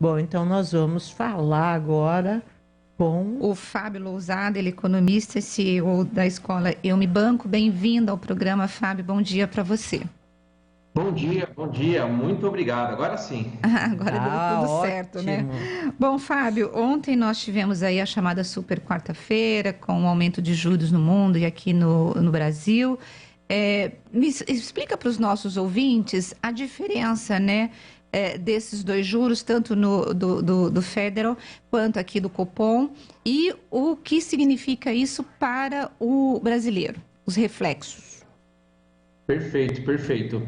Bom, então nós vamos falar agora com O Fábio Lousada, ele é economista e CEO da escola Eu Me Banco. Bem-vindo ao programa, Fábio. Bom dia para você. Bom dia, muito obrigado. Agora sim. Agora deu tá tudo certo, né? ótimo. Bom, Fábio, ontem nós tivemos aí a chamada super quarta-feira, com o aumento de juros no mundo e aqui no Brasil. Explica para os nossos ouvintes a diferença, né, desses dois juros, tanto do Federal quanto aqui do Copom, e o que significa isso para o brasileiro, os reflexos. Perfeito, perfeito.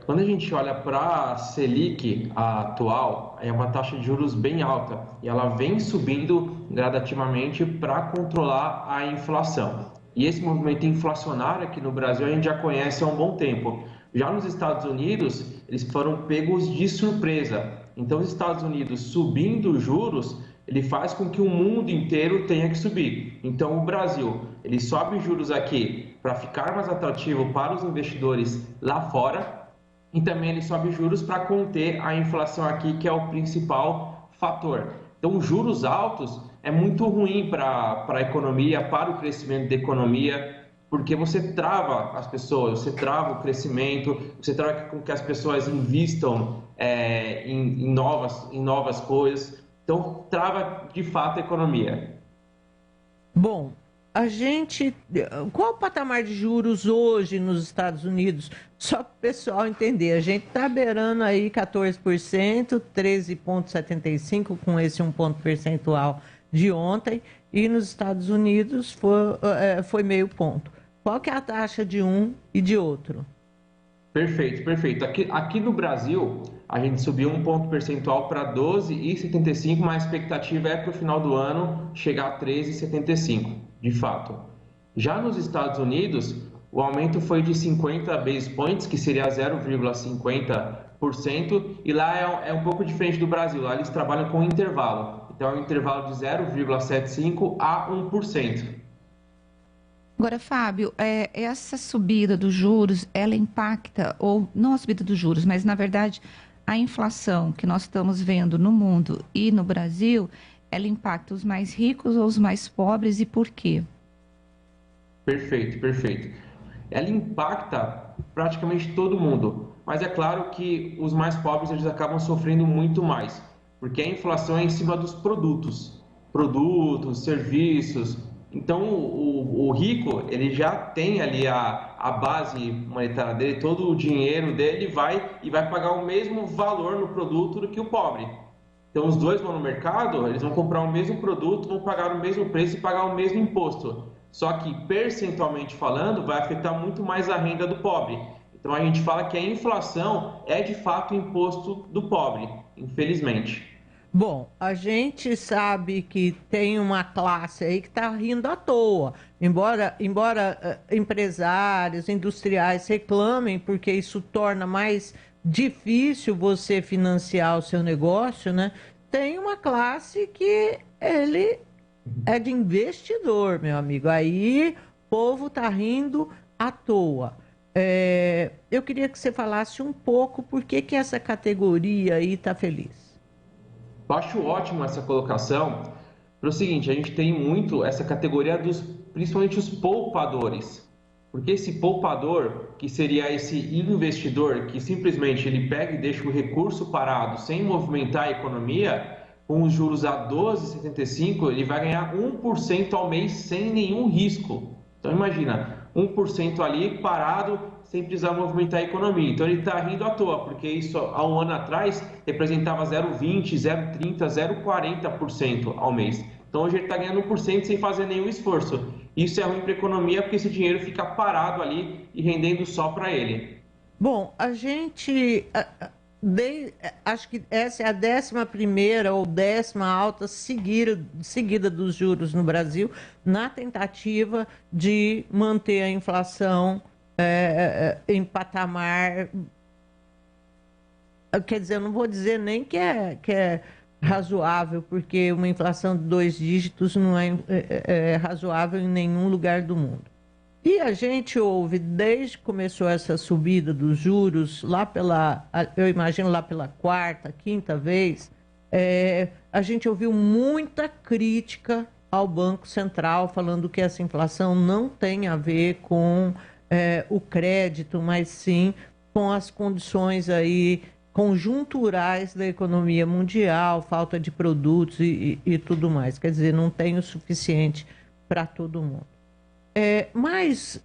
Quando a gente olha para a Selic a atual, é uma taxa de juros bem alta e ela vem subindo gradativamente para controlar a inflação. E esse movimento inflacionário aqui no Brasil a gente já conhece há um bom tempo. Já nos Estados Unidos, eles foram pegos de surpresa. Então, os Estados Unidos subindo os juros, ele faz com que o mundo inteiro tenha que subir. Então, o Brasil, ele sobe os juros aqui para ficar mais atrativo para os investidores lá fora e também ele sobe juros para conter a inflação aqui, que é o principal fator. Então, juros altos é muito ruim para a economia, para o crescimento da economia, porque você trava as pessoas, você trava o crescimento, você trava com que as pessoas invistam em novas coisas. Então, trava de fato a economia. Bom, a gente. Qual o patamar de juros hoje nos Estados Unidos? Só para o pessoal entender, a gente está beirando aí 14%, 13,75% com esse um ponto percentual de ontem, e nos Estados Unidos foi meio ponto. Qual que é a taxa de um e de outro? Perfeito, perfeito. Aqui no Brasil, a gente subiu um ponto percentual para 12,75, mas a expectativa é para o final do ano chegar a 13,75, de fato. Já nos Estados Unidos, o aumento foi de 50 basis points, que seria 0,50%, e lá é um pouco diferente do Brasil. Lá eles trabalham com intervalo. Então, é um intervalo de 0,75 a 1%. Agora, Fábio, essa subida dos juros, ela impacta, ou não a subida dos juros, mas na verdade a inflação que nós estamos vendo no mundo e no Brasil, ela impacta os mais ricos ou os mais pobres e por quê? Perfeito, perfeito. Ela impacta praticamente todo mundo, mas é claro que os mais pobres eles acabam sofrendo muito mais, porque a inflação é em cima dos produtos, serviços. Então o rico ele já tem ali a base monetária dele, todo o dinheiro dele vai pagar o mesmo valor no produto do que o pobre. Então os dois vão no mercado, eles vão comprar o mesmo produto, vão pagar o mesmo preço e pagar o mesmo imposto. Só que percentualmente falando, vai afetar muito mais a renda do pobre. Então a gente fala que a inflação é de fato o imposto do pobre, infelizmente. Bom, a gente sabe que tem uma classe aí que está rindo à toa. Embora empresários, industriais reclamem, porque isso torna mais difícil você financiar o seu negócio, né? Tem uma classe que ele é de investidor, meu amigo. Aí o povo está rindo à toa. Eu queria que você falasse um pouco por que essa categoria aí está feliz. Eu acho ótimo essa colocação. Pelo seguinte, a gente tem muito essa categoria principalmente os poupadores. Porque esse poupador, que seria esse investidor que simplesmente ele pega e deixa o recurso parado sem movimentar a economia, com os juros a 12,75, ele vai ganhar 1% ao mês sem nenhum risco. Então imagina, 1% ali parado sem precisar movimentar a economia. Então ele está rindo à toa, porque isso há um ano atrás representava 0,20, 0,30, 0,40% ao mês. Então hoje ele está ganhando 1% sem fazer nenhum esforço. Isso é ruim para a economia porque esse dinheiro fica parado ali e rendendo só para ele. Bom, a gente acho que essa é a 11ª ou 10ª alta seguida dos juros no Brasil, na tentativa de manter a inflação em patamar. Quer dizer, eu não vou dizer nem que é razoável, porque uma inflação de 2 dígitos não é razoável em nenhum lugar do mundo. E a gente ouve, desde que começou essa subida dos juros, eu imagino lá pela 4ª, 5ª vez, A gente ouviu muita crítica ao Banco Central, falando que essa inflação não tem a ver com o crédito, mas sim com as condições aí conjunturais da economia mundial, falta de produtos e tudo mais. Quer dizer, não tem o suficiente para todo mundo. Mas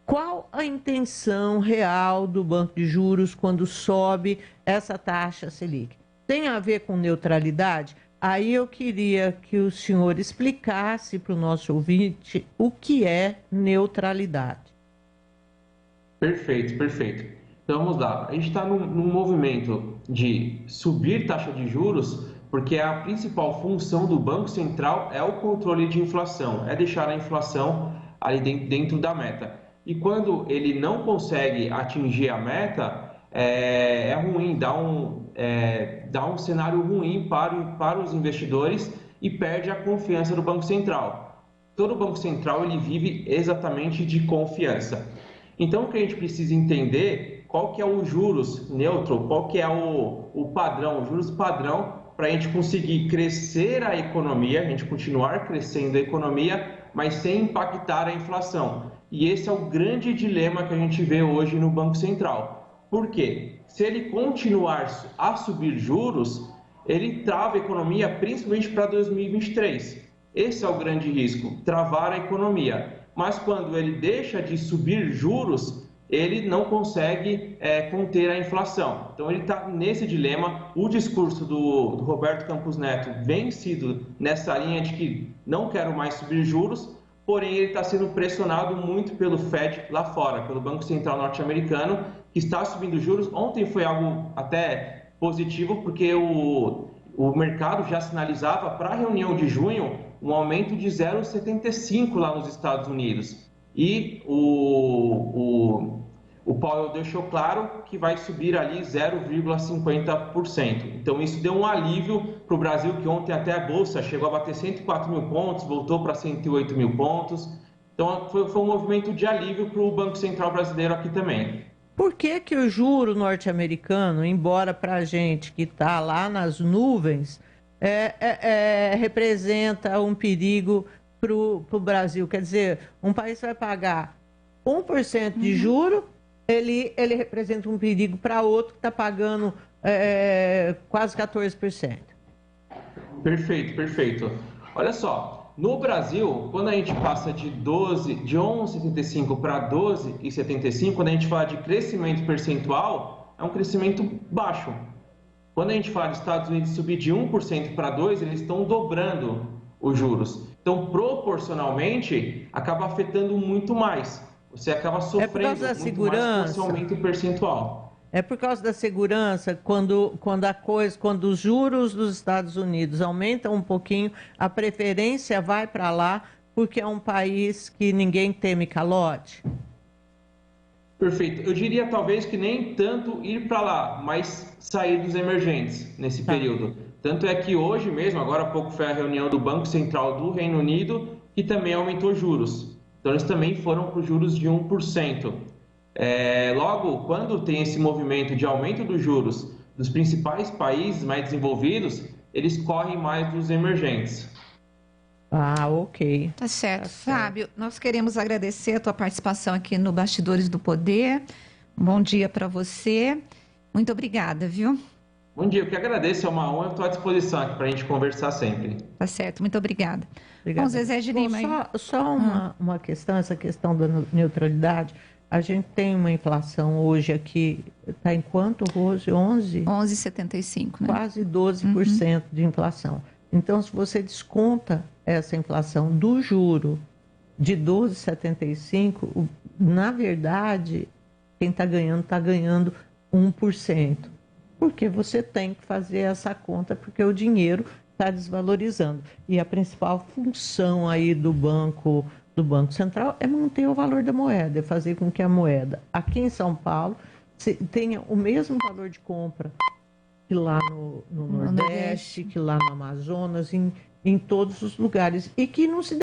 qual a intenção real do Banco de Juros quando sobe essa taxa Selic? Tem a ver com neutralidade? Aí eu queria que o senhor explicasse para o nosso ouvinte o que é neutralidade. Perfeito, perfeito. Então vamos lá. A gente está num movimento de subir taxa de juros, porque a principal função do Banco Central é o controle de inflação, é deixar a inflação ali dentro da meta. E quando ele não consegue atingir a meta, é ruim, dá um cenário ruim para os investidores e perde a confiança do Banco Central. Todo Banco Central ele vive exatamente de confiança. Então, o que a gente precisa entender, qual que é o juros neutro, qual que é o padrão, o juros padrão, para a gente conseguir crescer a economia, a gente continuar crescendo a economia, mas sem impactar a inflação. E esse é o grande dilema que a gente vê hoje no Banco Central. Por quê? Se ele continuar a subir juros, ele trava a economia principalmente para 2023. Esse é o grande risco, travar a economia. Mas quando ele deixa de subir juros, ele não consegue conter a inflação. Então ele está nesse dilema. O discurso do Roberto Campos Neto vem sido nessa linha de que não quero mais subir juros, porém ele está sendo pressionado muito pelo Fed lá fora, pelo Banco Central norte-americano, que está subindo juros. Ontem foi algo até positivo, porque o mercado já sinalizava para a reunião de junho um aumento de 0,75 lá nos Estados Unidos. E o Powell deixou claro que vai subir ali 0,50%. Então isso deu um alívio para o Brasil, que ontem até a Bolsa chegou a bater 104 mil pontos, voltou para 108 mil pontos. Então foi um movimento de alívio para o Banco Central brasileiro aqui também. Por que que o juro norte-americano, embora para a gente que está lá nas nuvens, representa um perigo para o Brasil? Quer dizer, um país vai pagar 1% de juro, ele representa um perigo para outro que está pagando quase 14%. Perfeito, perfeito. Olha só, no Brasil, quando a gente passa de 11,75 para 12,75, quando a gente fala de crescimento percentual, é um crescimento baixo. Quando a gente fala dos Estados Unidos subir de 1% para 2%, eles estão dobrando os juros. Então, proporcionalmente, acaba afetando muito mais. Você acaba sofrendo muito mais com esse aumento percentual. É por causa da segurança, quando os juros dos Estados Unidos aumentam um pouquinho, a preferência vai para lá, porque é um país que ninguém teme calote? Perfeito. Eu diria talvez que nem tanto ir para lá, mas sair dos emergentes nesse período. Tanto é que hoje mesmo, agora há pouco foi a reunião do Banco Central do Reino Unido, que também aumentou juros. Então eles também foram para os juros de 1%. Logo, quando tem esse movimento de aumento dos juros dos principais países mais desenvolvidos, eles correm mais dos emergentes. Ah, ok. Tá certo. Fábio, nós queremos agradecer a tua participação aqui no Bastidores do Poder. Bom dia para você. Muito obrigada, viu? Bom dia, eu que agradeço, é uma honra, eu estou à disposição aqui para a gente conversar sempre. Tá certo, muito obrigada. Obrigada. Bom, Zezé de Lima. Só uma questão, essa questão da neutralidade. A gente tem uma inflação hoje aqui, está em quanto, Rose? 11? 11,75, né? Quase 12% de inflação. Então, se você desconta essa inflação do juro de 12,75, na verdade, quem está ganhando 1%. Porque você tem que fazer essa conta, porque o dinheiro está desvalorizando. E a principal função aí do Banco Central é manter o valor da moeda, é fazer com que a moeda aqui em São Paulo tenha o mesmo valor de compra que lá no Nordeste, que lá no Amazonas, em todos os lugares. E que não se